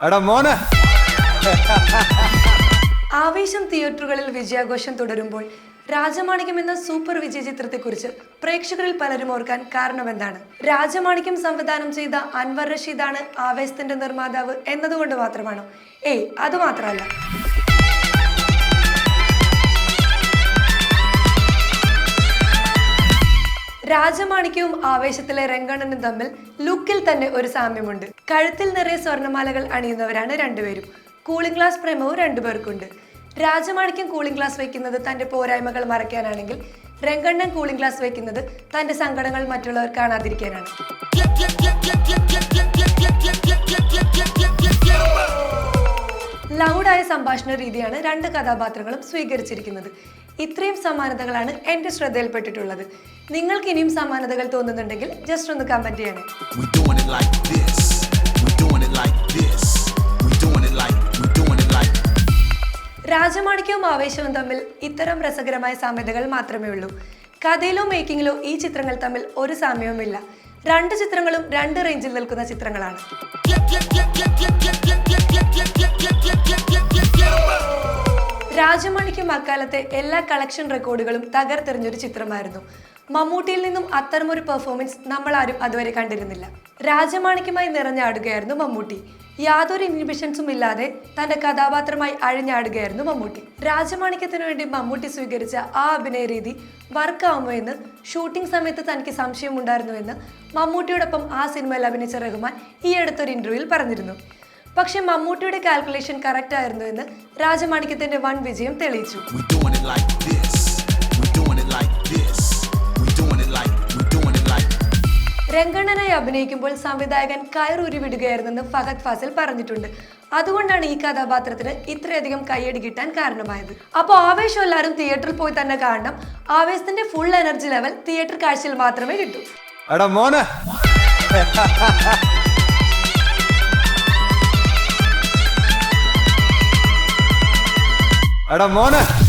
എടാ മോനെ. ആവേശം തിയേറ്ററുകളിൽ വിജയാഘോഷം തുടരുമ്പോൾ രാജമാണിക്യം എന്ന സൂപ്പർ വിജയ ചിത്രത്തെക്കുറിച്ച് പ്രേക്ഷകരിൽ പലരും ഓർക്കാൻ കാരണമെന്താണ്? രാജമാണിക്യം സംവിധാനം ചെയ്ത അൻവർ റഷീദാണ് ആവേശത്തിന്റെ നിർമ്മാതാവ് എന്നതുകൊണ്ട് മാത്രമാണോ? അത് മാത്രമല്ല. രാജമാണിക്യവും ആവേശത്തിലെ രംഗണ്ണനും തമ്മിൽ ലുക്കിൽ തന്നെ ഒരു സാമ്യമുണ്ട്. കഴുത്തിൽ നിറയെ സ്വർണ്ണമാലകൾ അണിയുന്നവരാണ് രണ്ടുപേരും. കൂളിംഗ് ഗ്ലാസ് പ്രേമവും രണ്ടുപേർക്കുണ്ട്. രാജമാണിക്യം കൂളിംഗ് ഗ്ലാസ് വയ്ക്കുന്നത് തന്റെ പോരായ്മകൾ മറയ്ക്കാനാണെങ്കിൽ രംഗണ്ണൻ കൂളിംഗ് ഗ്ലാസ് വയ്ക്കുന്നത് തന്റെ സങ്കടങ്ങൾ മറ്റുള്ളവർ കാണാതിരിക്കാനാണ്. ലൗഡായ സംഭാഷണ രീതിയാണ് രണ്ട് കഥാപാത്രങ്ങളും സ്വീകരിച്ചിരിക്കുന്നത്. ഇത്രയും സമാനതകളാണ് എന്റെ ശ്രദ്ധയിൽപ്പെട്ടിട്ടുള്ളത്. നിങ്ങൾക്ക് ഇനിയും സമാനതകൾ തോന്നുന്നുണ്ടെങ്കിൽ ജസ്റ്റ് ഒന്ന് കമന്റ് ചെയ്യണേ. രാജമാണിക്യവും ആവേശവും തമ്മിൽ ഇത്തരം രസകരമായ സാമ്യതകൾ മാത്രമേ ഉള്ളൂ. കഥയിലോ മേക്കിങ്ങിലോ ഈ ചിത്രങ്ങൾ തമ്മിൽ ഒരു സാമ്യവുമില്ല. രണ്ട് ചിത്രങ്ങളും രണ്ട് റേഞ്ചിൽ നിൽക്കുന്ന ചിത്രങ്ങളാണ്. രാജമാണിക്യം അക്കാലത്തെ എല്ലാ കളക്ഷൻ റെക്കോർഡുകളും തകർത്തെറിഞ്ഞൊരു ചിത്രമായിരുന്നു. മമ്മൂട്ടിയിൽ നിന്നും അത്തരമൊരു പെർഫോമൻസ് നമ്മൾ ആരും അതുവരെ കണ്ടിരുന്നില്ല. രാജമാണിക്യമായി നിറഞ്ഞാടുകയായിരുന്നു മമ്മൂട്ടി. യാതൊരു ഇൻഹിബിഷൻസും ഇല്ലാതെ തന്റെ കഥാപാത്രമായി അഴിഞ്ഞാടുകയായിരുന്നു മമ്മൂട്ടി. രാജമാണിക്യത്തിനു വേണ്ടി മമ്മൂട്ടി സ്വീകരിച്ച ആ അഭിനയ രീതി വർക്കാവുമോ എന്ന് ഷൂട്ടിംഗ് സമയത്ത് തനിക്ക് സംശയമുണ്ടായിരുന്നുവെന്ന് മമ്മൂട്ടിയോടൊപ്പം ആ സിനിമയിൽ അഭിനയിച്ച റഹ്മാൻ ഈ അടുത്തൊരു ഇന്റർവ്യൂവിൽ പറഞ്ഞിരുന്നു. പക്ഷെ മമ്മൂട്ടിയുടെ കാൽക്കുലേഷൻ കറക്റ്റ് ആയിരുന്നു എന്ന് രാജമാണിക്യത്തിന്റെ വൻ വിജയം തെളിയിച്ചു. രംഗണ്ണനായി അഭിനയിക്കുമ്പോൾ സംവിധായകൻ കയറൂരി വിടുകയായിരുന്നെന്ന് ഫഹദ് ഫാസിൽ പറഞ്ഞിട്ടുണ്ട്. അതുകൊണ്ടാണ് ഈ കഥാപാത്രത്തിന് ഇത്രയധികം കയ്യടി കിട്ടാൻ കാരണമായത്. അപ്പോൾ ആവേശം എല്ലാവരും തിയേറ്ററിൽ പോയി തന്നെ കാണണം. ആവേശത്തിന്റെ ഫുൾ എനർജി ലെവൽ തിയേറ്റർ കാഴ്ചയിൽ മാത്രമേ കിട്ടൂ. എടാ മോനെ. എടാ മോനെ.